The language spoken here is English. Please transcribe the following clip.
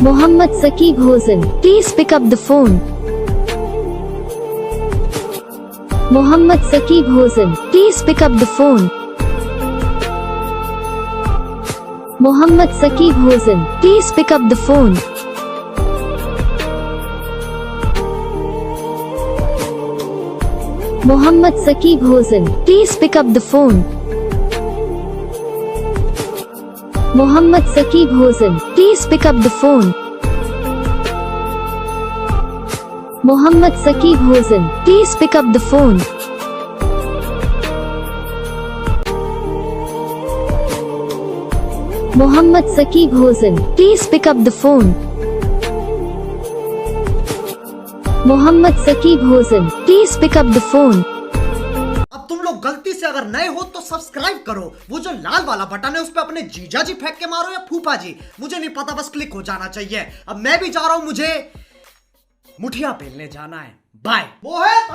Mohammad Saqib Hussain, please pick up the phone. Mohammad Saqib Hussain, please pick up the phone. Mohammad Saqib Hussain, please pick up the phone. Mohammad Saqib Hussain, please pick up the phone. Mohammad Saqib Hussain, please pick up the phone. Mohammad Saqib Hussain, please pick up the phone. Mohammad Saqib Hussain, please pick up the phone. Mohammad Saqib Hussain, please pick up the phone. अब तुम लोग गलती से अगर नए हो तो subscribe करो, वो जो लाल वाला बटन है उस पे अपने जीजा जी फेंक के मारो या फूफा जी, मुझे नहीं पता, बस क्लिक हो जाना चाहिए। अब मैं भी जा रहा हूं, मुझे मुठिया पेलने जाना है। बाय। वो है